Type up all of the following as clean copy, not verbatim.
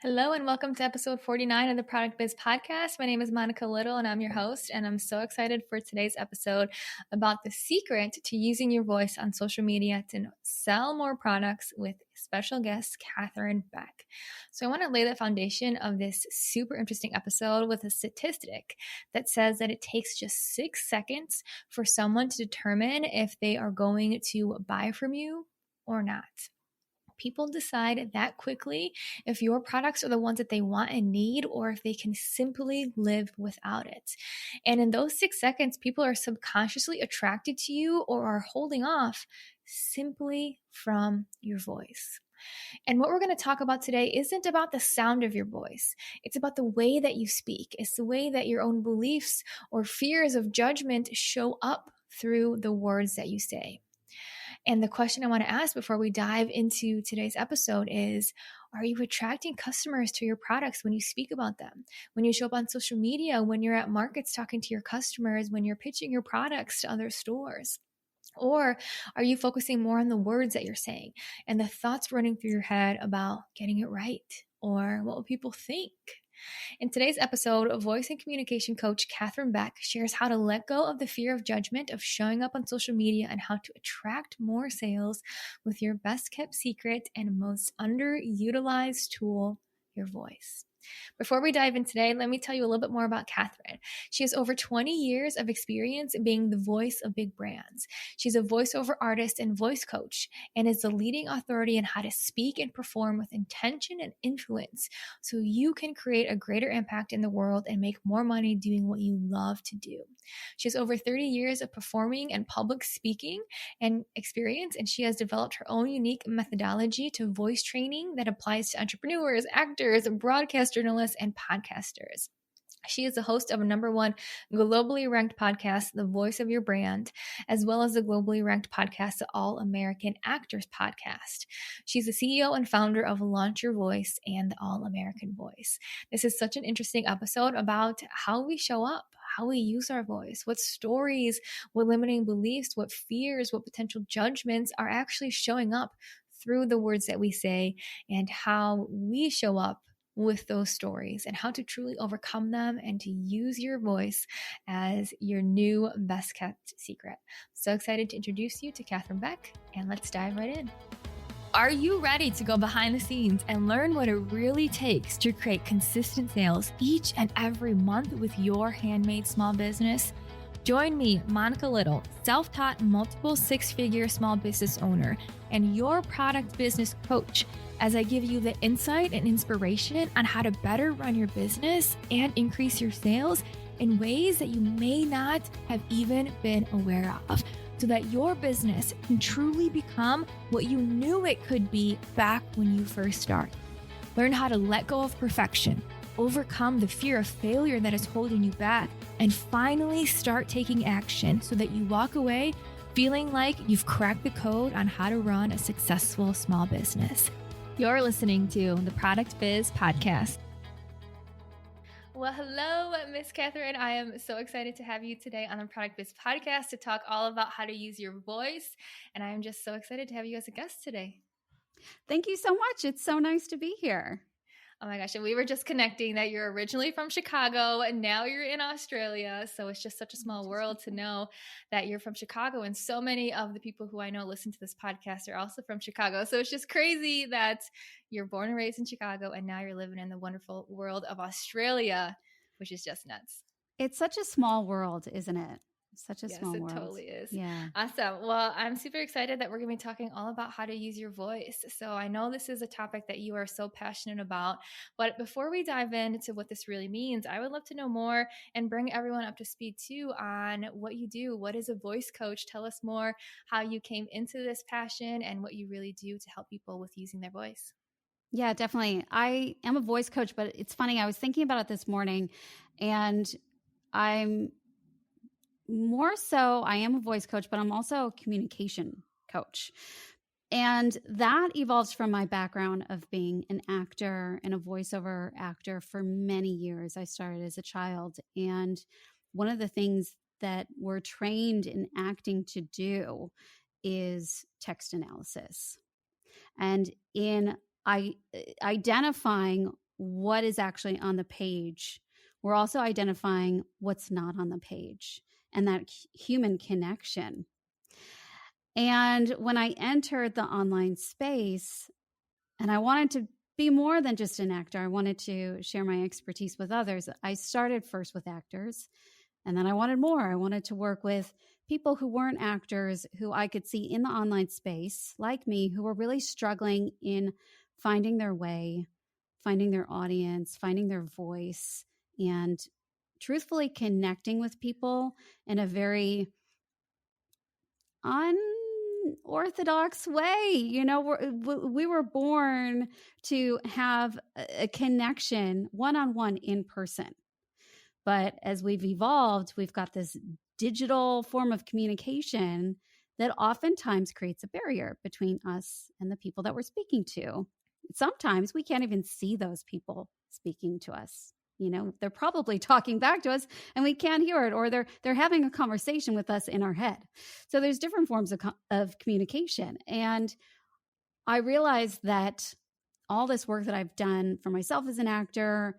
Hello and welcome to episode 49 of the Product Biz Podcast. My name is Monica Little and I'm your host, and I'm so excited for today's episode about the secret to using your voice on social media to sell more products with special guest Katherine Beck. So I want to lay the foundation of this super interesting episode with a statistic that says that it takes just 6 seconds for someone to determine if they are going to buy from you or not. People decide that quickly if your products are the ones that they want and need, or if they can simply live without it. And in those 6 seconds, people are subconsciously attracted to you or are holding off simply from your voice. And what we're going to talk about today isn't about the sound of your voice. It's about the way that you speak. It's the way that your own beliefs or fears of judgment show up through the words that you say. And the question I want to ask before we dive into today's episode is, are you attracting customers to your products when you speak about them? When you show up on social media, when you're at markets talking to your customers, when you're pitching your products to other stores? Or are you focusing more on the words that you're saying and the thoughts running through your head about getting it right? Or what will people think? In today's episode, voice and communication coach Katherine Beck shares how to let go of the fear of judgment of showing up on social media and how to attract more sales with your best kept secret and most underutilized tool, your voice. Before we dive in today, let me tell you a little bit more about Katherine. She has over 20 years of experience being the voice of big brands. She's a voiceover artist and voice coach and is the leading authority in how to speak and perform with intention and influence so you can create a greater impact in the world and make more money doing what you love to do. She has over 30 years of performing and public speaking and experience, and she has developed her own unique methodology to voice training that applies to entrepreneurs, actors, broadcast journalists, and podcasters. She is the host of a #1 globally ranked podcast, The Voice of Your Brand, as well as the globally ranked podcast, The All American Actors Podcast. She's the CEO and founder of Launch Your Voice and The All American Voice. This is such an interesting episode about how we show up, how we use our voice, what stories, what limiting beliefs, what fears, what potential judgments are actually showing up through the words that we say, and how we show up with those stories and how to truly overcome them and to use your voice as your new best kept secret. So excited to introduce you to Katherine Beck, and let's dive right in. Are you ready to go behind the scenes and learn what it really takes to create consistent sales each and every month with your handmade small business? Join me, Monica Little, self-taught multiple six-figure small business owner and your product business coach, as I give you the insight and inspiration on how to better run your business and increase your sales in ways that you may not have even been aware of, so that your business can truly become what you knew it could be back when you first started. Learn how to let go of perfection, overcome the fear of failure that is holding you back, and finally start taking action so that you walk away feeling like you've cracked the code on how to run a successful small business. You're listening to the Product Biz Podcast. Well, hello, Miss Katherine. I am so excited to have you today on the Product Biz Podcast to talk all about how to use your voice. And I am just so excited to have you as a guest today. Thank you so much. It's so nice to be here. Oh my gosh. And we were just connecting that you're originally from Chicago and now you're in Australia. So it's just such a small world to know that you're from Chicago. And so many of the people who I know listen to this podcast are also from Chicago. So it's just crazy that you're born and raised in Chicago and now you're living in the wonderful world of Australia, which is just nuts. It's such a small world, isn't it? Such a small world. Yes, it totally is. Yeah. Awesome. Well, I'm super excited that we're going to be talking all about how to use your voice. So I know this is a topic that you are so passionate about, but before we dive into what this really means, I would love to know more and bring everyone up to speed too on what you do. What is a voice coach? Tell us more how you came into this passion and what you really do to help people with using their voice. Yeah, definitely. I am a voice coach, but it's funny. I was thinking about it this morning, and I'm more so, I am a voice coach, but I'm also a communication coach. And that evolves from my background of being an actor and a voiceover actor for many years. I started as a child. And one of the things that we're trained in acting to do is text analysis. And in identifying what is actually on the page. We're also identifying what's not on the page and that human connection. And when I entered the online space, and I wanted to be more than just an actor, I wanted to share my expertise with others. I started first with actors, and then I wanted more. I wanted to work with people who weren't actors, who I could see in the online space, like me, who were really struggling in finding their way, finding their audience, finding their voice, and truthfully connecting with people in a very unorthodox way. You know, we were born to have a connection one-on-one in person. But as we've evolved, we've got this digital form of communication that oftentimes creates a barrier between us and the people that we're speaking to. Sometimes we can't even see those people speaking to us. You know, they're probably talking back to us and we can't hear it, or they're having a conversation with us in our head. So there's different forms of communication. And I realized that all this work that I've done for myself as an actor,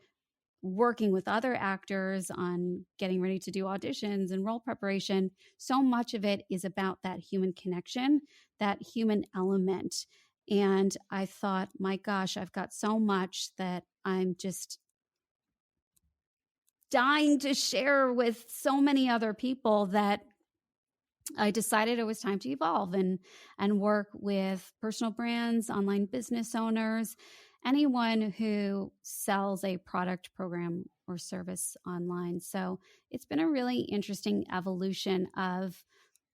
working with other actors on getting ready to do auditions and role preparation, so much of it is about that human connection, that human element. And I thought, my gosh, I've got so much that I'm just dying to share with so many other people that I decided it was time to evolve and work with personal brands, online business owners, anyone who sells a product, program, or service online. So it's been a really interesting evolution of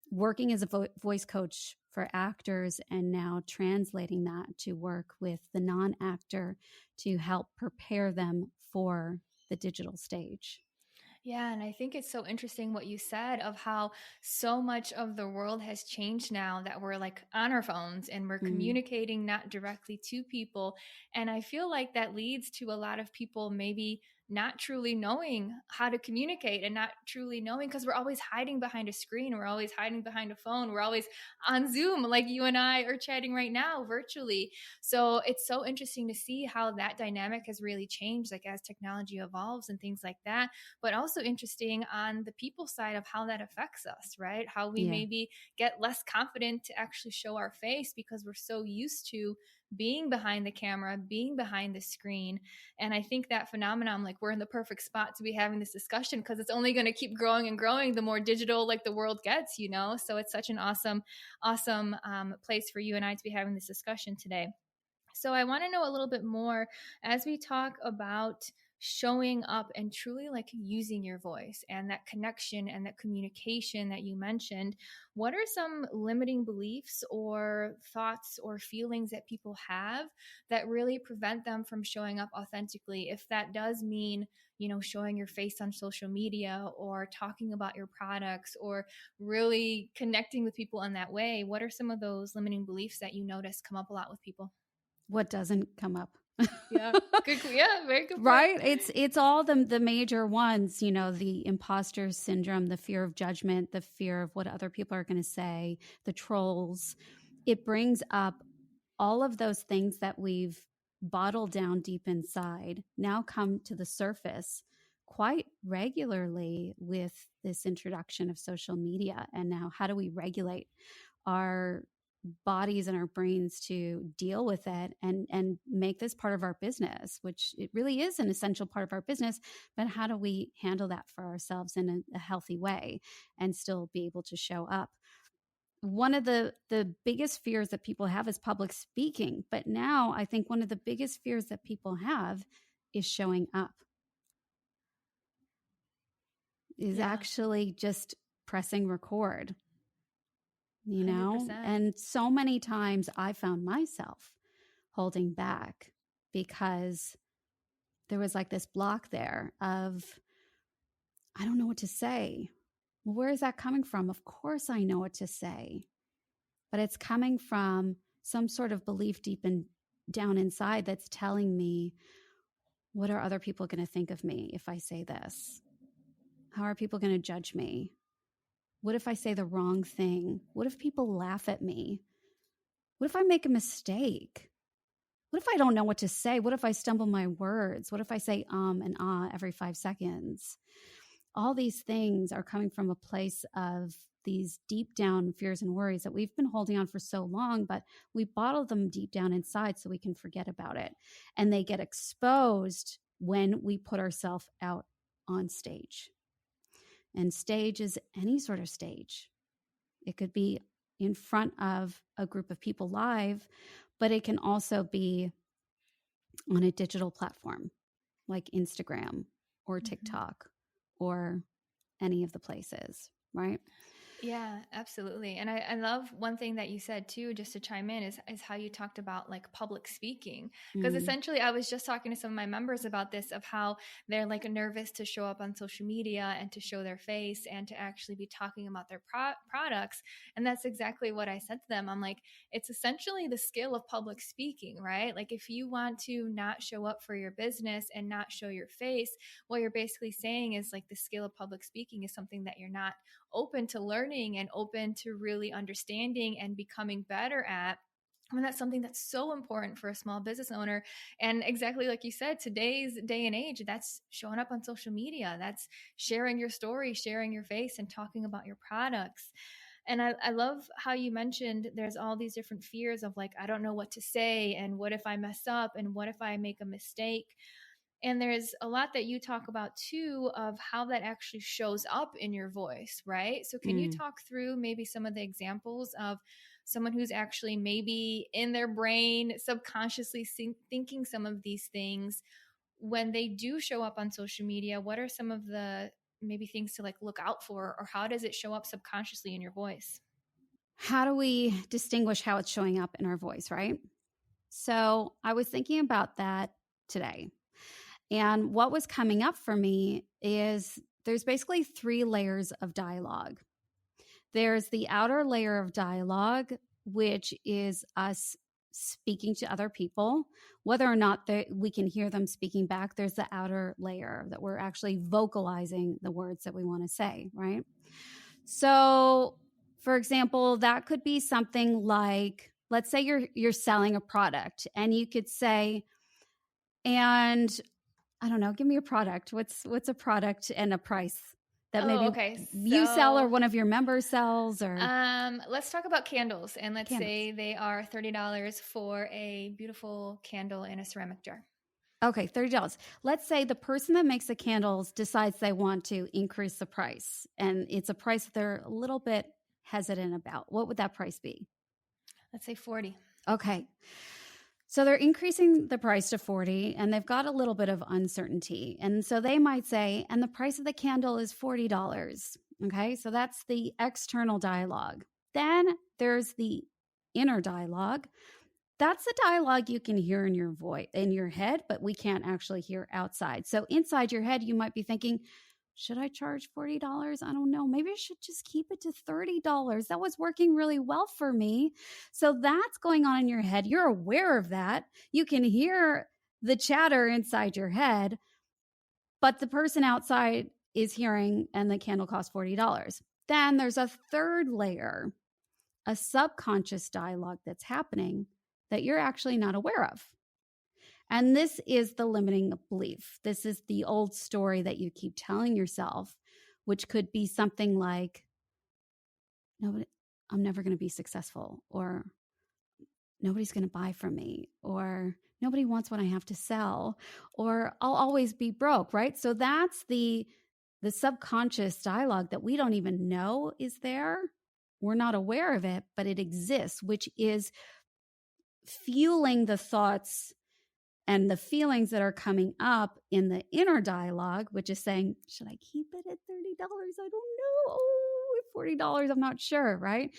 working as a voice coach for actors and now translating that to work with the non-actor to help prepare them for the digital stage. Yeah, and I think it's so interesting what you said of how so much of the world has changed now that we're like on our phones and we're communicating not directly to people. And I feel like that leads to a lot of people maybe not truly knowing how to communicate and not truly knowing, because we're always hiding behind a screen. We're always hiding behind a phone. We're always on Zoom, like you and I are chatting right now virtually. So it's so interesting to see how that dynamic has really changed, like as technology evolves and things like that, but also interesting on the people side of how that affects us, right? How we maybe get less confident to actually show our face because we're so used to being behind the camera, being behind the screen. And I think that phenomenon, like we're in the perfect spot to be having this discussion because it's only going to keep growing and growing the more digital like the world gets, you know? So it's such an awesome place for you and I to be having this discussion today. So I want to know a little bit more as we talk about showing up and truly like using your voice and that connection and that communication that you mentioned. What are some limiting beliefs or thoughts or feelings that people have that really prevent them from showing up authentically? If that does mean, you know, showing your face on social media or talking about your products or really connecting with people in that way, what are some of those limiting beliefs that you notice come up a lot with people? What doesn't come up? Yeah. Good. Yeah. Very good. Point. Right. It's all the major ones, you know, the imposter syndrome, the fear of judgment, the fear of what other people are going to say, the trolls. It brings up all of those things that we've bottled down deep inside now come to the surface quite regularly with this introduction of social media. And now how do we regulate our bodies and our brains to deal with it and make this part of our business, which it really is an essential part of our business, but how do we handle that for ourselves in a healthy way and still be able to show up? One of the biggest fears that people have is public speaking, but now I think one of the biggest fears that people have is showing up, is actually just pressing record. You know, 100%. and so many times I found myself holding back because there was like this block there of, I don't know what to say. Well, where is that coming from? Of course I know what to say, but it's coming from some sort of belief deep down inside that's telling me, what are other people going to think of me if I say this? How are people going to judge me? What if I say the wrong thing? What if people laugh at me? What if I make a mistake? What if I don't know what to say? What if I stumble my words? What if I say and ah every 5 seconds? All these things are coming from a place of these deep down fears and worries that we've been holding on for so long, but we bottle them deep down inside so we can forget about it. And they get exposed when we put ourselves out on stage. And stage is any sort of stage. It could be in front of a group of people live, but it can also be on a digital platform like Instagram or TikTok or any of the places, right? Yeah, absolutely. And I love one thing that you said too, just to chime in, is how you talked about like public speaking. Because essentially I was just talking to some of my members about this, of how they're like nervous to show up on social media and to show their face and to actually be talking about their products. And that's exactly what I said to them. I'm like, it's essentially the skill of public speaking, right? Like if you want to not show up for your business and not show your face, what you're basically saying is like the skill of public speaking is something that you're not open to learning and open to really understanding and becoming better at. And that's something that's so important for a small business owner. And exactly like you said, today's day and age, that's showing up on social media. That's sharing your story, sharing your face, and talking about your products. And I love how you mentioned there's all these different fears of like, I don't know what to say. And what if I mess up? And what if I make a mistake? And there's a lot that you talk about too of how that actually shows up in your voice, right? So can you talk through maybe some of the examples of someone who's actually maybe in their brain subconsciously thinking some of these things when they do show up on social media? What are some of the maybe things to like look out for, or how does it show up subconsciously in your voice? How do we distinguish how it's showing up in our voice, right? So I was thinking about that today. And what was coming up for me is there's basically 3 layers of dialogue. There's the outer layer of dialogue, which is us speaking to other people, whether or not we can hear them speaking back. There's the outer layer that we're actually vocalizing the words that we want to say, right? So, for example, that could be something like, let's say you're selling a product, and you could say, and I don't know, give me a product. What's a product and a price that maybe Okay. you sell or one of your members sells? Or Let's talk about candles, and let's candles. say they are $30 for a beautiful candle in a ceramic jar. Okay, $30. Let's say the person that makes the candles decides they want to increase the price, and it's a price that they're a little bit hesitant about. What would that price be? Let's say 40. Okay. So they're increasing the price to 40, and they've got a little bit of uncertainty. And so they might say, and the price of the candle is $40. Okay. So that's the external dialogue. Then there's the inner dialogue. That's the dialogue you can hear in your voice, in your head, but we can't actually hear outside. So inside your head, you might be thinking, should I charge $40? I don't know. Maybe I should just keep it to $30. That was working really well for me. So that's going on in your head. You're aware of that. You can hear the chatter inside your head, but the person outside is hearing, and the candle costs $40. Then there's a third layer, a subconscious dialogue that's happening that you're actually not aware of. And this is the limiting belief. This is the old story that you keep telling yourself, which could be something like, "No, I'm never going to be successful," or "Nobody's going to buy from me," or "Nobody wants what I have to sell," or "I'll always be broke," right? So that's the subconscious dialogue that we don't even know is there. We're not aware of it, but it exists, which is fueling the thoughts and the feelings that are coming up in the inner dialogue, which is saying, should I keep it at $30? I don't know. Oh, $40, I'm not sure, right?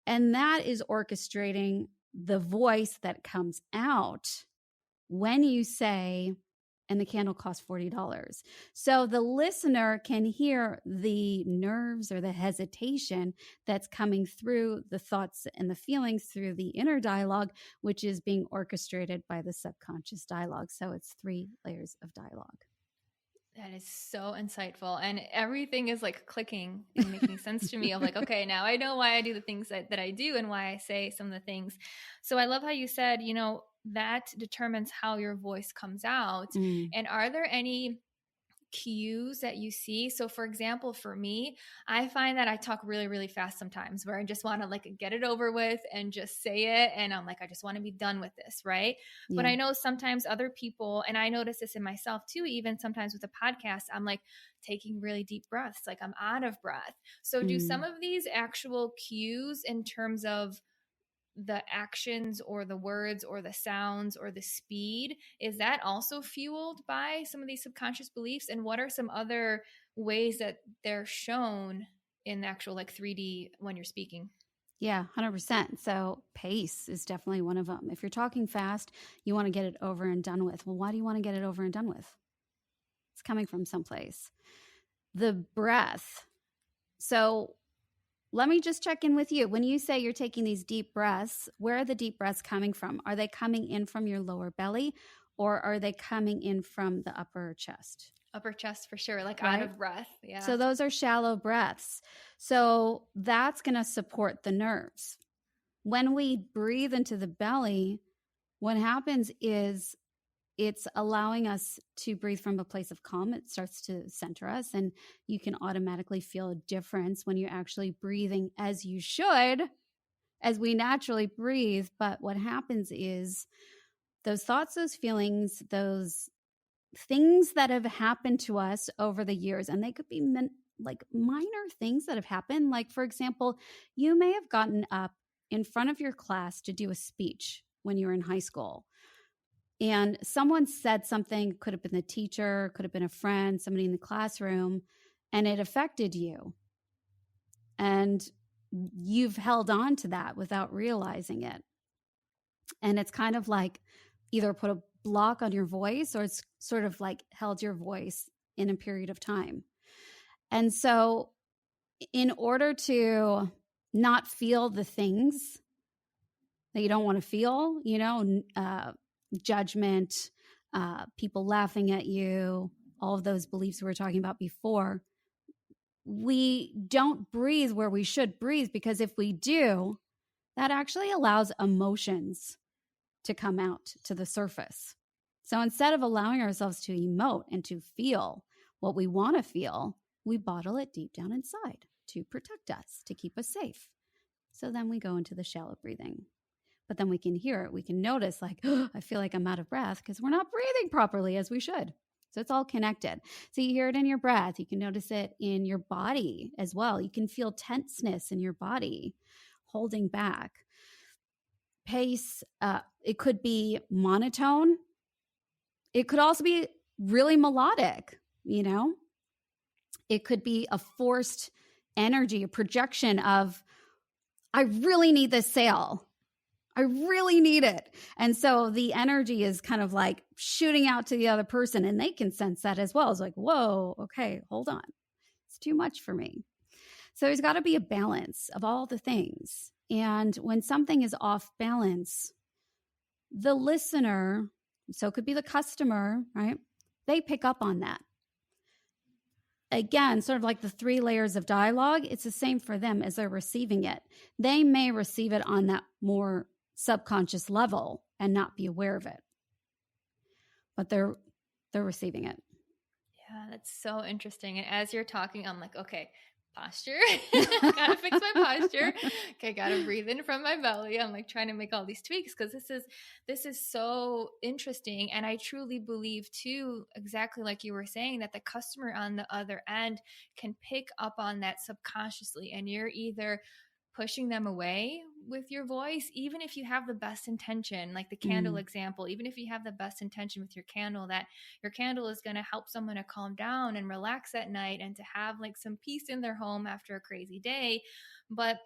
And that is orchestrating the voice that comes out when you say, and the candle costs $40. So the listener can hear the nerves or the hesitation that's coming through the thoughts and the feelings through the inner dialogue, which is being orchestrated by the subconscious dialogue. So it's 3 layers of dialogue. That is so insightful. And everything is like clicking and making sense to me of like, okay, now I know why I do the things that I do and why I say some of the things. So I love how you said, that determines how your voice comes out. Mm. And are there any cues that you see? So for example, for me, I find that I talk really, really fast sometimes, where I just want to like get it over with and just say it, and I'm like, I just want to be done with this, right? But Yeah. I know sometimes other people, and I notice this in myself too, even sometimes with a podcast, I'm like taking really deep breaths, like I'm out of breath. So do some Mm. of these actual cues in terms of the actions or the words or the sounds or the speed, is that also fueled by some of these subconscious beliefs? And what are some other ways that they're shown in the actual like 3D when you're speaking? Yeah, 100%. So pace is definitely one of them. If you're talking fast, you want to get it over and done with. Well, why do you want to get it over and done with? It's coming from someplace. The breath. So let me just check in with you. When you say you're taking these deep breaths, where are the deep breaths coming from? Are they coming in from your lower belly, or are they coming in from the upper chest? Upper chest for sure, like out Right? of breath. Yeah. So those are shallow breaths. So that's going to support the nerves. When we breathe into the belly, what happens is it's allowing us to breathe from a place of calm. It starts to center us, and you can automatically feel a difference when you're actually breathing as you should, as we naturally breathe. But what happens is those thoughts, those feelings, those things that have happened to us over the years, and they could be like minor things that have happened. Like, for example, you may have gotten up in front of your class to do a speech when you were in high school, and someone said something, could have been the teacher, could have been a friend, somebody in the classroom, and it affected you. And you've held on to that without realizing it. And it's kind of like either put a block on your voice, or it's sort of like held your voice in a period of time. And so in order to not feel the things that you don't want to feel, judgment, people laughing at you, all of those beliefs we were talking about before, we don't breathe where we should breathe, because if we do, that actually allows emotions to come out to the surface. So instead of allowing ourselves to emote and to feel what we want to feel, we bottle it deep down inside to protect us, to keep us safe. So then we go into the shallow breathing. But then we can hear it. We can notice like, oh, I feel like I'm out of breath because we're not breathing properly as we should. So it's all connected. So you hear it in your breath. You can notice it in your body as well. You can feel tenseness in your body, holding back. Pace, it could be monotone. It could also be really melodic, It could be a forced energy, a projection of, I really need this sale. I really need it. And so the energy is kind of like shooting out to the other person, and they can sense that as well. It's like, whoa, okay, hold on. It's too much for me. So there's got to be a balance of all the things. And when something is off balance, the listener, so it could be the customer, right? They pick up on that. Again, sort of like the 3 layers of dialogue, it's the same for them as they're receiving it. They may receive it on that more subconscious level and not be aware of it, but they're receiving it. Yeah, that's so interesting. And as you're talking, I'm like, okay, posture. Gotta fix my posture. Okay, gotta breathe in from my belly. I'm like trying to make all these tweaks because this is so interesting. And I truly believe too, exactly like you were saying, that the customer on the other end can pick up on that subconsciously, and you're either pushing them away with your voice, even if you have the best intention, like the candle example, even if you have the best intention with your candle, that your candle is going to help someone to calm down and relax at night and to have like some peace in their home after a crazy day. But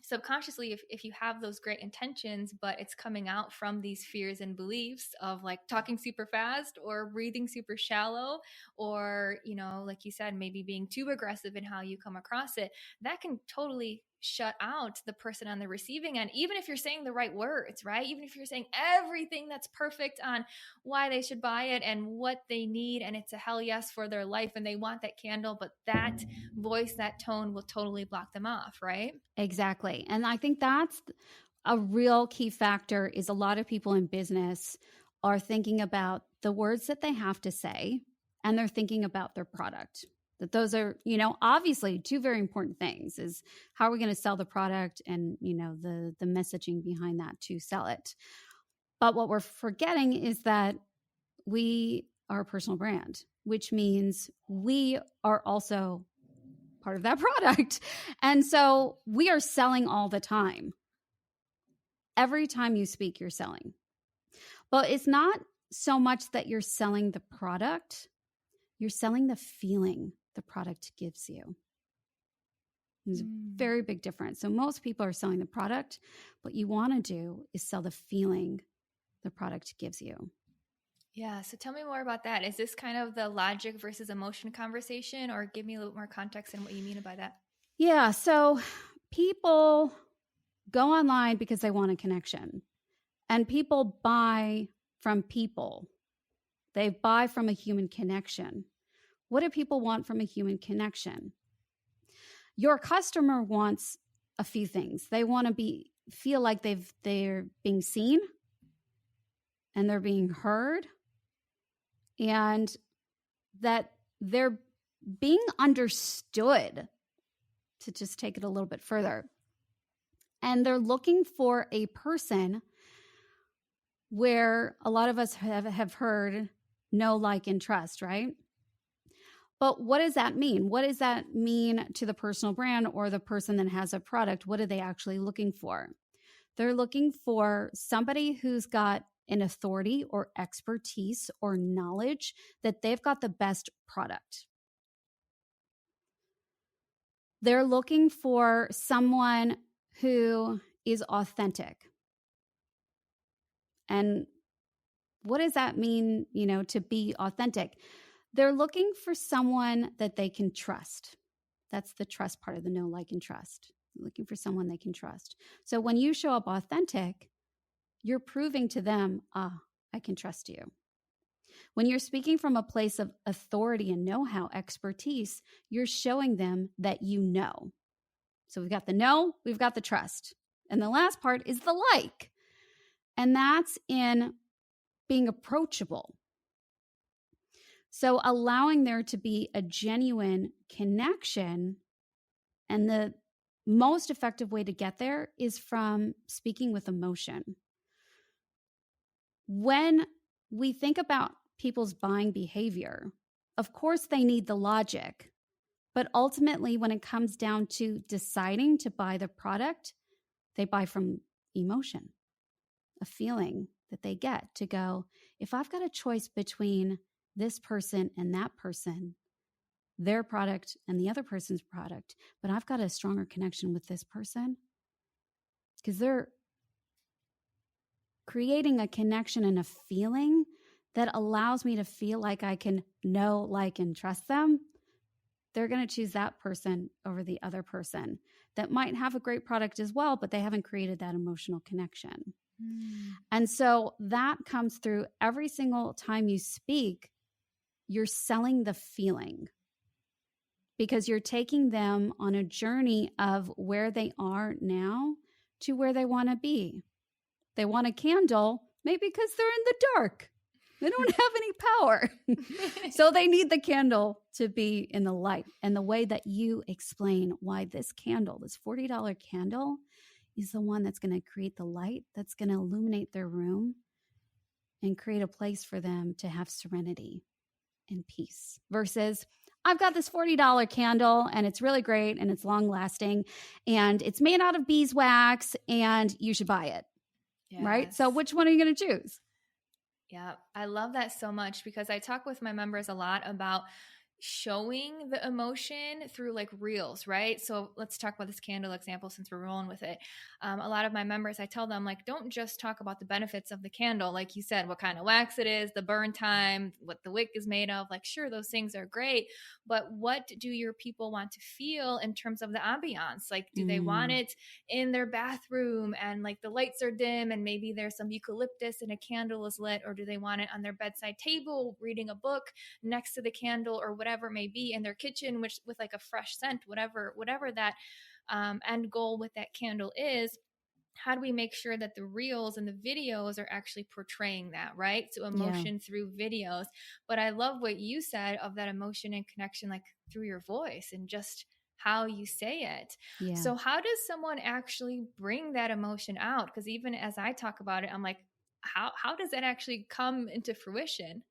subconsciously, if you have those great intentions, but it's coming out from these fears and beliefs of like talking super fast or breathing super shallow, or like you said, maybe being too aggressive in how you come across it, that can totally shut out the person on the receiving end. Even if you're saying the right words, right? Even if you're saying everything that's perfect on why they should buy it and what they need, and it's a hell yes for their life and they want that candle, but that voice, that tone will totally block them off, right? Exactly. And I think that's a real key factor is a lot of people in business are thinking about the words that they have to say, and they're thinking about their product. That those are, obviously two very important things is how are we going to sell the product and, the messaging behind that to sell it. But what we're forgetting is that we are a personal brand, which means we are also part of that product. And so we are selling all the time. Every time you speak, you're selling. But it's not so much that you're selling the product, you're selling the feeling the product gives you. There's a very big difference. So most people are selling the product. What you want to do is sell the feeling the product gives you. Yeah. So tell me more about that. Is this kind of the logic versus emotion conversation, or give me a little more context on what you mean by that? Yeah. So people go online because they want a connection, and people buy from people. They buy from a human connection. What do people want from a human connection? Your customer wants a few things. They want to feel like they're being seen and they're being heard, and that they're being understood, to just take it a little bit further. And they're looking for a person where a lot of us have heard know, like, and trust, right? But what does that mean? What does that mean to the personal brand or the person that has a product? What are they actually looking for? They're looking for somebody who's got an authority or expertise or knowledge that they've got the best product. They're looking for someone who is authentic. And what does that mean, to be authentic? They're looking for someone that they can trust. That's the trust part of the know, like, and trust. Looking for someone they can trust. So when you show up authentic, you're proving to them, I can trust you. When you're speaking from a place of authority and know-how, expertise, you're showing them that you know. So we've got the know, we've got the trust. And the last part is the like. And that's in being approachable. So allowing there to be a genuine connection, and the most effective way to get there is from speaking with emotion. When we think about people's buying behavior, of course they need the logic, but ultimately when it comes down to deciding to buy the product, they buy from emotion, a feeling that they get to go, if I've got a choice between this person and that person, their product and the other person's product, but I've got a stronger connection with this person because they're creating a connection and a feeling that allows me to feel like I can know, like, and trust them, they're going to choose that person over the other person that might have a great product as well, but they haven't created that emotional connection. And so that comes through every single time you speak. You're selling the feeling because you're taking them on a journey of where they are now to where they want to be. They want a candle, maybe because they're in the dark. They don't have any power. So they need the candle to be in the light. And the way that you explain why this candle, this $40 candle, is the one that's going to create the light, that's going to illuminate their room and create a place for them to have serenity and peace, versus I've got this $40 candle and it's really great and it's long lasting and it's made out of beeswax and you should buy it. Yes. Right? So which one are you going to choose? Yeah, I love that so much because I talk with my members a lot about showing the emotion through like reels, right? So let's talk about this candle example since we're rolling with it. A lot of my members, I tell them, like, don't just talk about the benefits of the candle. Like you said, what kind of wax it is, the burn time, what the wick is made of. Like, sure, those things are great, but what do your people want to feel in terms of the ambiance? Like, do they want it in their bathroom and like the lights are dim and maybe there's some eucalyptus and a candle is lit, or do they want it on their bedside table reading a book next to the candle, or whatever it may be in their kitchen, which with like a fresh scent, whatever that end goal with that candle is. how do we make sure that the reels and the videos are actually portraying that, right? So Yeah. emotion through videos. But I love what you said of that emotion and connection, like through your voice and just how you say it. Yeah. So how does someone actually bring that emotion out? Because even as I talk about it, I'm like, how does that actually come into fruition?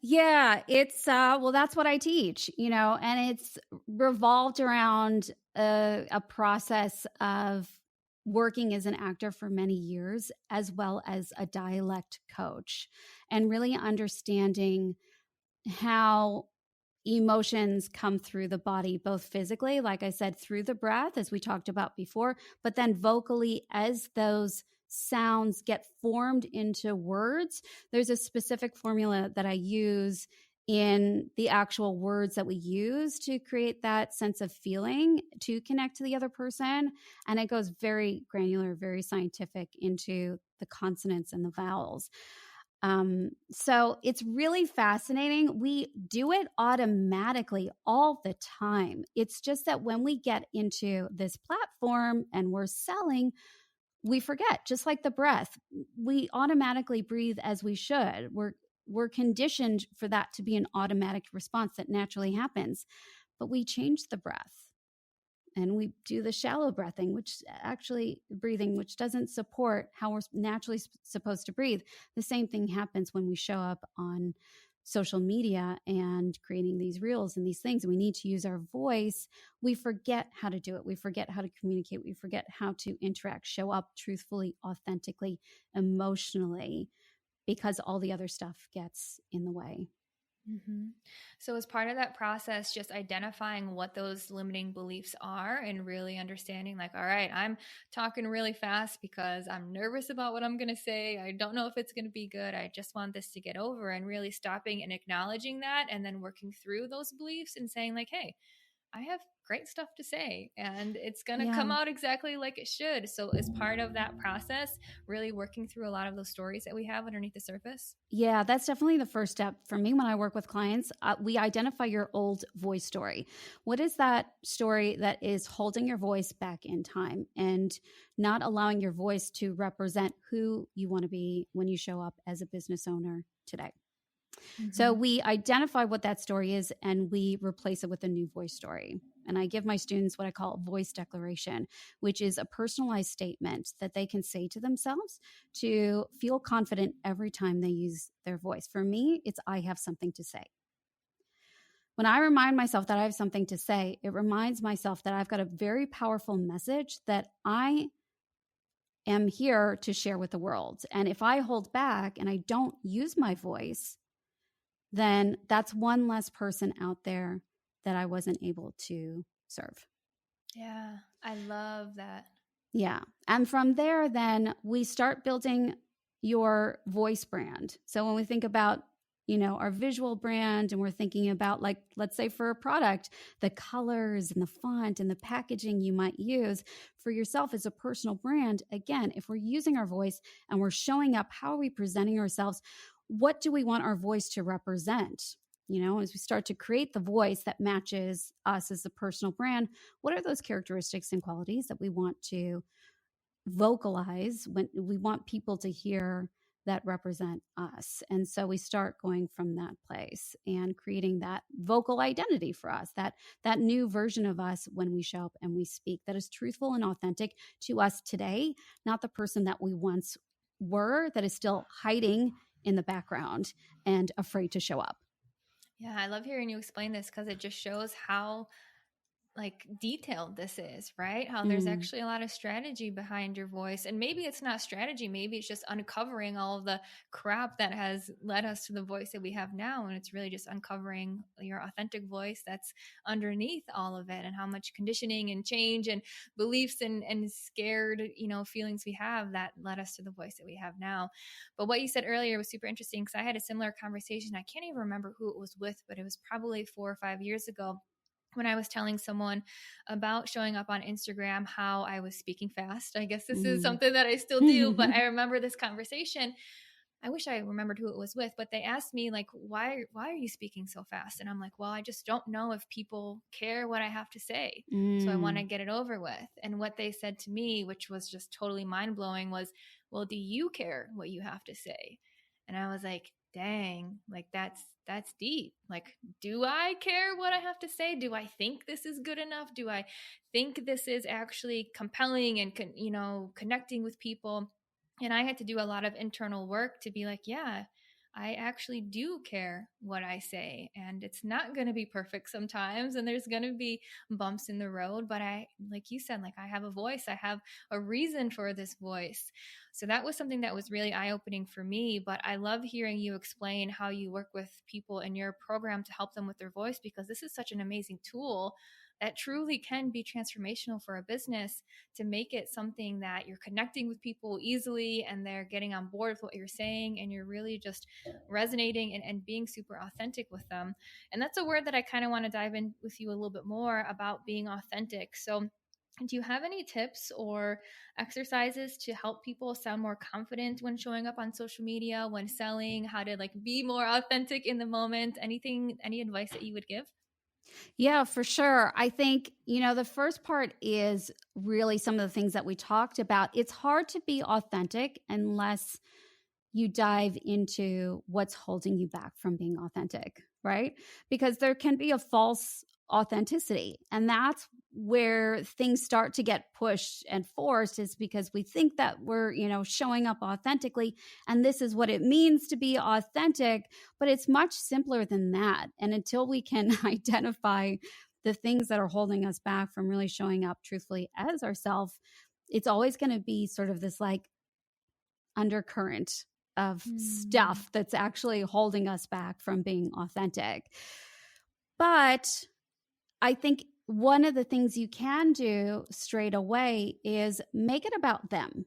Yeah, it's well, that's what I teach, and it's revolved around a process of working as an actor for many years, as well as a dialect coach, and really understanding how emotions come through the body, both physically, like I said, through the breath, as we talked about before, but then vocally, as those sounds get formed into words. There's a specific formula that I use in the actual words that we use to create that sense of feeling to connect to the other person. And it goes very granular, very scientific into the consonants and the vowels. So it's really fascinating. We do it automatically all the time. It's just that when we get into this platform and we're selling, we forget, just like the breath. We automatically breathe as we should. We're conditioned for that to be an automatic response that naturally happens. But we change the breath and we do the shallow breathing, which doesn't support how we're naturally supposed to breathe. The same thing happens when we show up on social media and creating these reels and these things. We need to use our voice. We forget how to do it. We forget how to communicate. We forget how to interact, show up truthfully, authentically, emotionally, because all the other stuff gets in the way. Mm-hmm. So, as part of that process, just identifying what those limiting beliefs are and really understanding, like, all right, I'm talking really fast because I'm nervous about what I'm going to say. I don't know if it's going to be good. I just want this to get over, and really stopping and acknowledging that and then working through those beliefs and saying, like, hey, I have great stuff to say and it's going to Yeah. come out exactly like it should. So, as part of that process, really working through a lot of those stories that we have underneath the surface. Yeah, that's definitely the first step for me when I work with clients. We identify your old voice story. What is that story that is holding your voice back in time and not allowing your voice to represent who you want to be when you show up as a business owner today? So Mm-hmm. we identify what that story is and we replace it with a new voice story. And I give my students what I call a voice declaration, which is a personalized statement that they can say to themselves to feel confident every time they use their voice. For me, it's I have something to say. When I remind myself that I have something to say, it reminds myself that I've got a very powerful message that I am here to share with the world. And if I hold back and I don't use my voice, then that's one less person out there that I wasn't able to serve. Yeah, I love that. Yeah. And from there, then we start building your voice brand. So when we think about, our visual brand and we're thinking about, like, let's say for a product, the colors and the font and the packaging you might use for yourself as a personal brand. Again, if we're using our voice and we're showing up, how are we presenting ourselves? What do we want our voice to represent? As we start to create the voice that matches us as a personal brand, what are those characteristics and qualities that we want to vocalize when we want people to hear that represent us? And so we start going from that place and creating that vocal identity for us, that new version of us when we show up and we speak, that is truthful and authentic to us today, not the person that we once were that is still hiding in the background and afraid to show up. Yeah, I love hearing you explain this because it just shows how like detailed this is, right? How there's Mm, actually a lot of strategy behind your voice. And maybe it's not strategy, maybe it's just uncovering all of the crap that has led us to the voice that we have now. And it's really just uncovering your authentic voice that's underneath all of it and how much conditioning and change and beliefs and scared, feelings we have that led us to the voice that we have now. But what you said earlier was super interesting because I had a similar conversation. I can't even remember who it was with, but it was probably 4 or 5 years ago when I was telling someone about showing up on Instagram, how I was speaking fast. I guess this is mm. something that I still do, but I remember this conversation I wish I remembered who it was with, but they asked me like, why are you speaking so fast? And I'm like, well, I just don't know if people care what I have to say. So I want to Mm. get it over with. And what they said to me, which was just totally mind blowing, was, well, do you care what you have to say? And I was like, dang, like that's deep. Like, do I care what I have to say? Do I think this is good enough? Do I think this is actually compelling and connecting with people? And I had to do a lot of internal work to be like, yeah, I actually do care what I say. And it's not going to be perfect sometimes. And there's going to be bumps in the road. But I, like you said, like I have a voice, I have a reason for this voice. So that was something that was really eye opening for me. But I love hearing you explain how you work with people in your program to help them with their voice, because this is such an amazing tool that truly can be transformational for a business, to make it something that you're connecting with people easily and they're getting on board with what you're saying, and you're really just resonating and being super authentic with them. And that's a word that I kind of want to dive in with you a little bit more about, being authentic. So do you have any tips or exercises to help people sound more confident when showing up on social media, when selling, how to like be more authentic in the moment? Any advice that you would give? Yeah, for sure. I think, the first part is really some of the things that we talked about. It's hard to be authentic unless you dive into what's holding you back from being authentic, right? Because there can be a false authenticity. And that's where things start to get pushed and forced, is because we think that we're, showing up authentically and this is what it means to be authentic, but it's much simpler than that. And until we can identify the things that are holding us back from really showing up truthfully as ourselves, it's always going to be sort of this like undercurrent of stuff that's actually holding us back from being authentic. But I think one of the things you can do straight away is make it about them.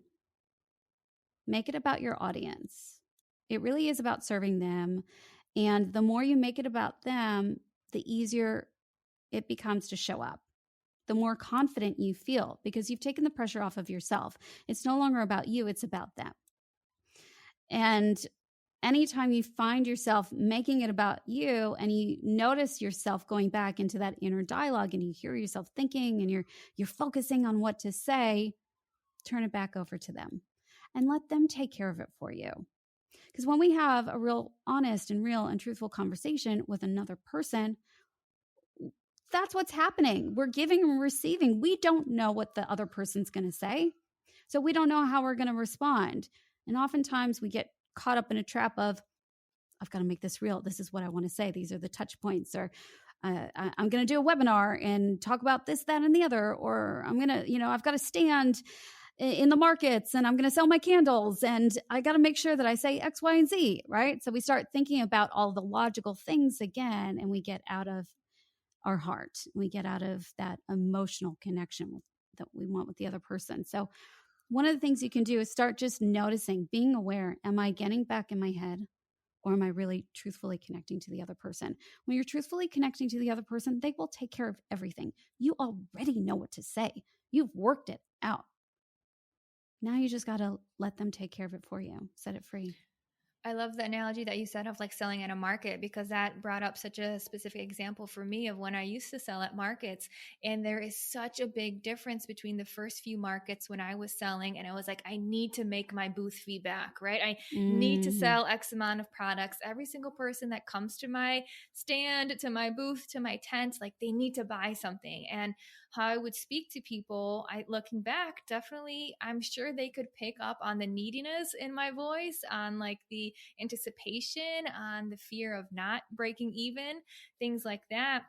Make it about your audience. It really is about serving them. And the more you make it about them, the easier it becomes to show up. The more confident you feel, because you've taken the pressure off of yourself. It's no longer about you, it's about them. And anytime you find yourself making it about you and you notice yourself going back into that inner dialogue and you hear yourself thinking and you're focusing on what to say, turn it back over to them and let them take care of it for you. Because when we have a real honest and real and truthful conversation with another person, that's what's happening. We're giving and receiving. We don't know what the other person's going to say. So we don't know how we're going to respond. And oftentimes we get caught up in a trap of, I've got to make this real. This is what I want to say. These are the touch points. Or I'm going to do a webinar and talk about this, that, and the other. Or I'm going to, I've got to stand in the markets and I'm going to sell my candles. And I got to make sure that I say X, Y, and Z, right? So we start thinking about all the logical things again, and we get out of our heart. We get out of that emotional connection that we want with the other person. So one of the things you can do is start just noticing, being aware, am I getting back in my head, or am I really truthfully connecting to the other person? When you're truthfully connecting to the other person, they will take care of everything. You already know what to say. You've worked it out. Now you just got to let them take care of it for you. Set it free. I love the analogy that you said of like selling at a market, because that brought up such a specific example for me of when I used to sell at markets. And there is such a big difference between the first few markets when I was selling and I was like, I need to make my booth fee back, right? I need to sell X amount of products. Every single person that comes to my stand, to my booth, to my tent, like they need to buy something. And how I would speak to people, looking back, definitely, I'm sure they could pick up on the neediness in my voice, on like the anticipation, on the fear of not breaking even, things like that.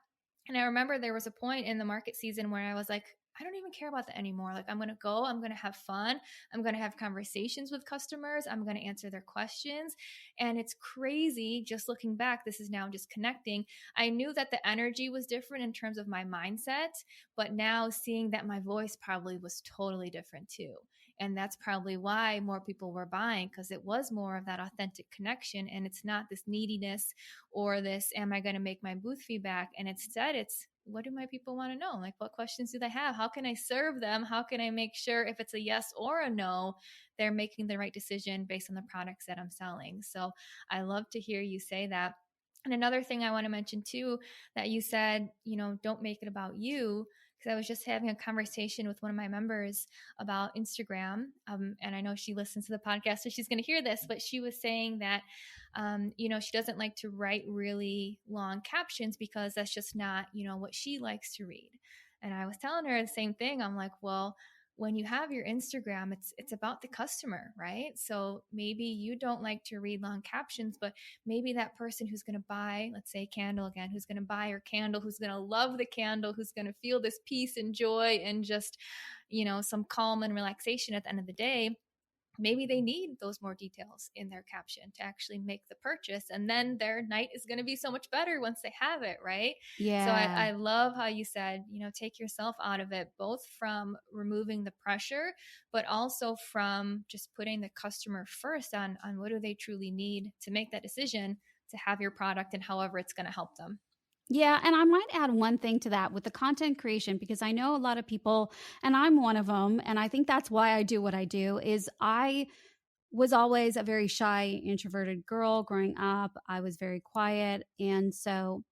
And I remember there was a point in the market season where I was like, I don't even care about that anymore. Like, I'm going to go, I'm going to have fun. I'm going to have conversations with customers. I'm going to answer their questions. And it's crazy. Just looking back, this is now just connecting. I knew that the energy was different in terms of my mindset, but now seeing that my voice probably was totally different too. And that's probably why more people were buying, because it was more of that authentic connection. And it's not this neediness or this, am I going to make my booth fee back? And instead, it's, what do my people want to know? Like, what questions do they have? How can I serve them? How can I make sure if it's a yes or a no, they're making the right decision based on the products that I'm selling? So I love to hear you say that. And another thing I want to mention too, that you said, don't make it about you. Because I was just having a conversation with one of my members about Instagram. And I know she listens to the podcast, so she's going to hear this, but she was saying that, she doesn't like to write really long captions because that's just not, what she likes to read. And I was telling her the same thing. I'm like, well, when you have your Instagram, it's about the customer, right? So maybe you don't like to read long captions, but maybe that person who's going to buy, let's say candle again, who's going to buy your candle, who's going to love the candle, who's going to feel this peace and joy and just, some calm and relaxation at the end of the day, maybe they need those more details in their caption to actually make the purchase. And then their night is going to be so much better once they have it, right? So Yeah. I love how you said, take yourself out of it, both from removing the pressure, but also from just putting the customer first on what do they truly need to make that decision to have your product and however it's going to help them. Yeah, and I might add one thing to that with the content creation, because I know a lot of people, and I'm one of them, and I think that's why I do what I do, is I was always a very shy, introverted girl growing up. I was very quiet. And so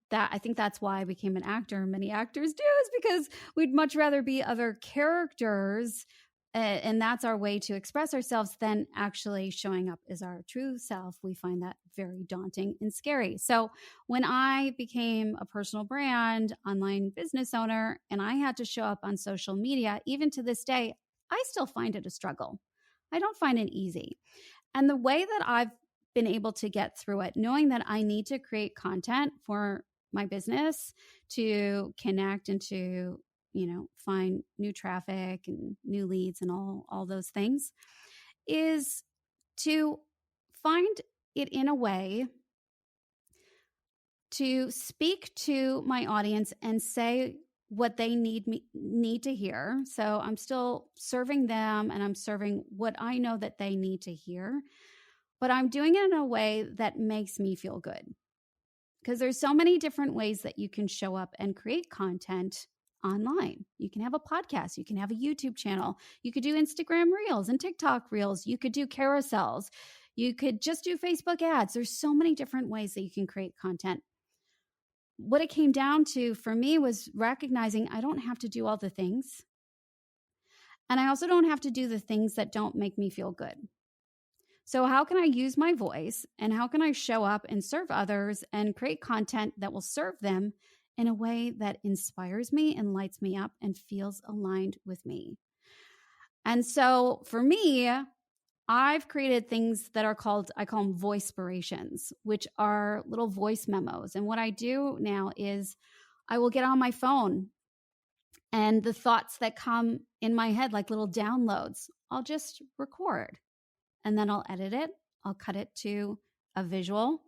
that I think that's why I became an actor. Many actors do, is because we'd much rather be other characters. And that's our way to express ourselves than actually showing up as our true self. We find that very daunting and scary. So when I became a personal brand, online business owner, and I had to show up on social media, even to this day, I still find it a struggle. I don't find it easy. And the way that I've been able to get through it, knowing that I need to create content for my business to connect and to, find new traffic and new leads and all those things, is to find it in a way to speak to my audience and say what they need to hear. So I'm still serving them and I'm serving what I know that they need to hear, but I'm doing it in a way that makes me feel good. Because there's so many different ways that you can show up and create content online. You can have a podcast, you can have a YouTube channel, you could do Instagram Reels and TikTok Reels, you could do carousels, you could just do Facebook ads. There's so many different ways that you can create content. What it came down to for me was recognizing I don't have to do all the things. And I also don't have to do the things that don't make me feel good. So how can I use my voice and how can I show up and serve others and create content that will serve them in a way that inspires me and lights me up and feels aligned with me? And so for me, I've created things that are I call them voice-spirations, which are little voice memos. And what I do now is I will get on my phone and the thoughts that come in my head, like little downloads, I'll just record. And then I'll edit it. I'll cut it to a visual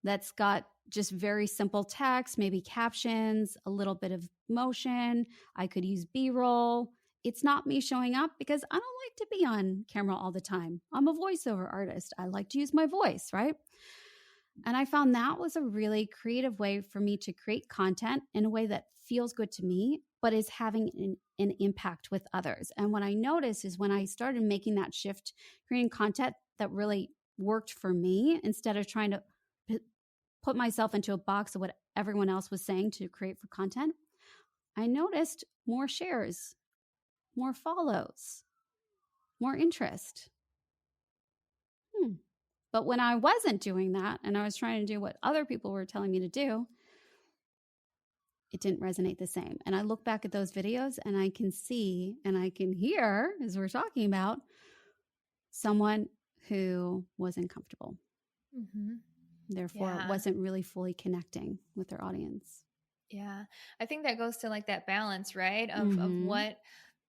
that's got just very simple text, maybe captions, a little bit of motion. I could use B-roll. It's not me showing up because I don't like to be on camera all the time. I'm a voiceover artist. I like to use my voice, right? And I found that was a really creative way for me to create content in a way that feels good to me, but is having an impact with others. And what I noticed is when I started making that shift, creating content that really worked for me, instead of trying to put myself into a box of what everyone else was saying to create for content, I noticed more shares, more follows, more interest. But when I wasn't doing that and I was trying to do what other people were telling me to do, it didn't resonate the same. And I look back at those videos and I can see and I can hear, as we're talking about, someone who wasn't comfortable. Mm-hmm. Therefore, wasn't really fully connecting with their audience. Yeah. I think that goes to like that balance, right? Of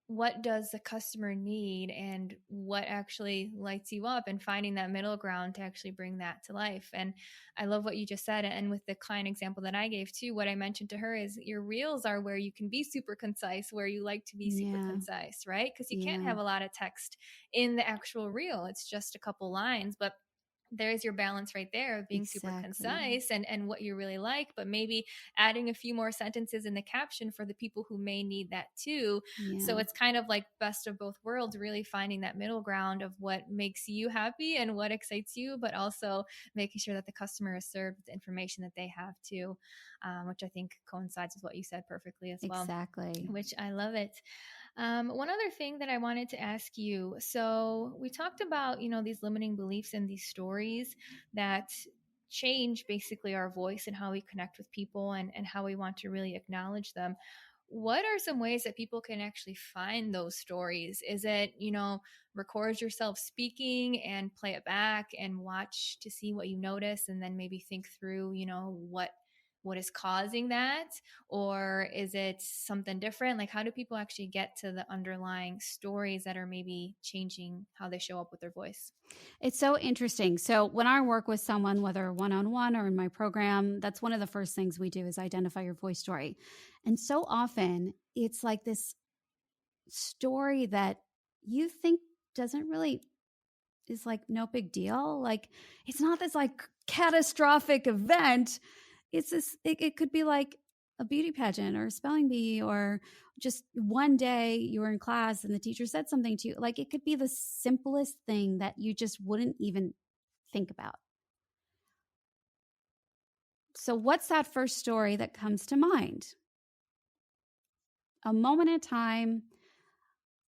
what does the customer need and what actually lights you up, and finding that middle ground to actually bring that to life. And I love what you just said. And with the client example that I gave too, what I mentioned to her is your reels are where you can be super concise, where you like to be super concise, right? Because you can't have a lot of text in the actual reel. It's just a couple lines. But there's your balance right there of being super concise and what you really like, but maybe adding a few more sentences in the caption for the people who may need that too. Yeah. So it's kind of like best of both worlds, really finding that middle ground of what makes you happy and what excites you, but also making sure that the customer is served with the information that they have too, which I think coincides with what you said perfectly as well. Exactly. Which I love it. One other thing that I wanted to ask you. So we talked about, these limiting beliefs and these stories that change basically our voice and how we connect with people and how we want to really acknowledge them. What are some ways that people can actually find those stories? Is it, record yourself speaking and play it back and watch to see what you notice and then maybe think through, what is causing that? Or is it something different? Like, how do people actually get to the underlying stories that are maybe changing how they show up with their voice? It's so interesting. So when I work with someone, whether one-on-one or in my program, that's one of the first things we do is identify your voice story. And so often it's like this story that you think doesn't really is like no big deal. Like it's not this like catastrophic event. It's this, it could be like a beauty pageant or a spelling bee, or just one day you were in class and the teacher said something to you. Like it could be the simplest thing that you just wouldn't even think about. So what's that first story that comes to mind? A moment in time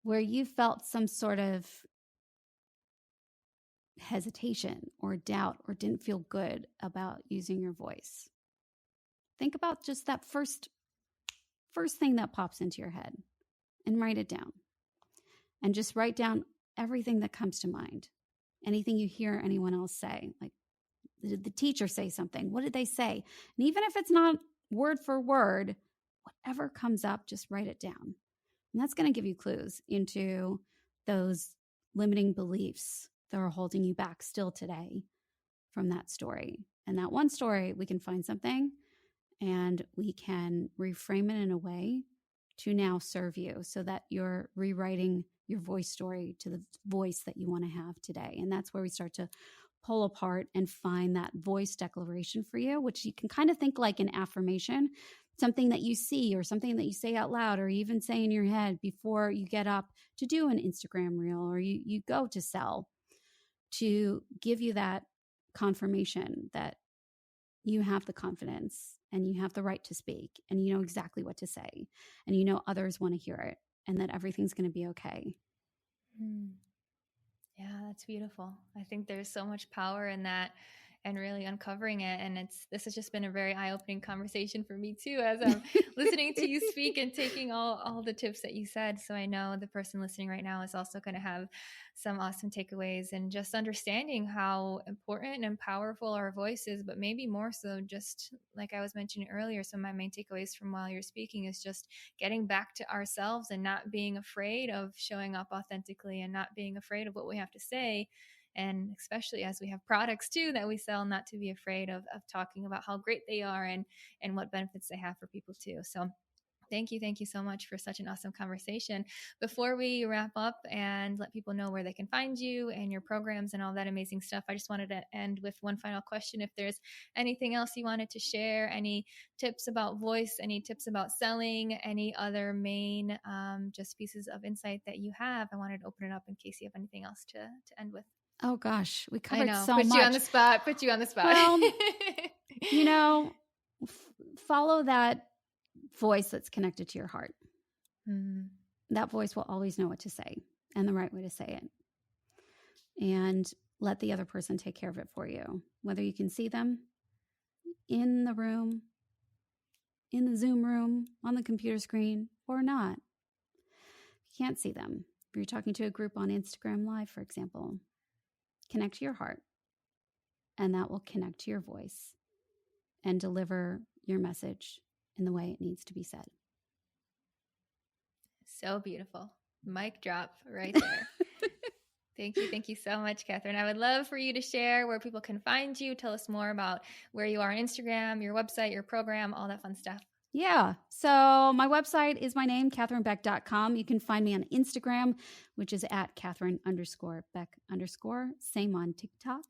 where you felt some sort of hesitation or doubt or didn't feel good about using your voice. Think about just that first thing that pops into your head and write it down. And just write down everything that comes to mind. Anything you hear anyone else say, like did the teacher say something? What did they say? And even if it's not word for word, whatever comes up, just write it down. And that's going to give you clues into those limiting beliefs that are holding you back still today from that story. And that one story, we can find something and we can reframe it in a way to now serve you so that you're rewriting your voice story to the voice that you want to have today. And that's where we start to pull apart and find that voice declaration for you, which you can kind of think like an affirmation, something that you see or something that you say out loud or even say in your head before you get up to do an Instagram reel or you go to sell, to give you that confirmation that you have the confidence and you have the right to speak and you know exactly what to say and you know others want to hear it and that everything's going to be okay. Yeah, that's beautiful. I think there's so much power in that and really uncovering it. And this has just been a very eye-opening conversation for me too, as I'm listening to you speak and taking all the tips that you said. So I know the person listening right now is also going to have some awesome takeaways and just understanding how important and powerful our voice is, but maybe more so just like I was mentioning earlier. So my main takeaways from while you're speaking is just getting back to ourselves and not being afraid of showing up authentically and not being afraid of what we have to say. And especially as we have products too that we sell, not to be afraid of talking about how great they are and what benefits they have for people too. So thank you so much for such an awesome conversation. Before we wrap up and let people know where they can find you and your programs and all that amazing stuff, I just wanted to end with one final question. If there's anything else you wanted to share, any tips about voice, any tips about selling, any other main just pieces of insight that you have, I wanted to open it up in case you have anything else to end with. Oh gosh, we covered so much. Put you on the spot. Well, follow that voice that's connected to your heart. Mm-hmm. That voice will always know what to say and the right way to say it. And let the other person take care of it for you. Whether you can see them in the room, in the Zoom room, on the computer screen, or not. You can't see them. If you're talking to a group on Instagram Live, for example, connect to your heart, and that will connect to your voice and deliver your message in the way it needs to be said. So beautiful. Mic drop right there. Thank you so much, Katherine. I would love for you to share where people can find you. Tell us more about where you are on Instagram, your website, your program, all that fun stuff. Yeah. So my website is my name, KatherineBeck.com. You can find me on Instagram, which is at Katherine_Beck_. Same on TikTok.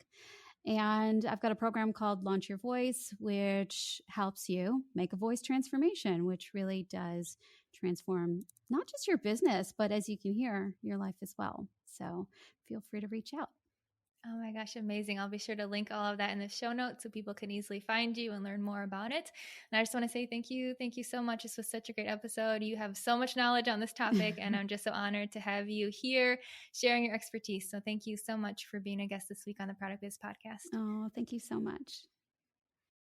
And I've got a program called Launch Your Voice, which helps you make a voice transformation, which really does transform not just your business, but as you can hear, your life as well. So feel free to reach out. Oh my gosh, amazing. I'll be sure to link all of that in the show notes so people can easily find you and learn more about it. And I just want to say thank you. Thank you so much. This was such a great episode. You have so much knowledge on this topic, and I'm just so honored to have you here sharing your expertise. So thank you so much for being a guest this week on the Product Biz Podcast. Oh, thank you so much.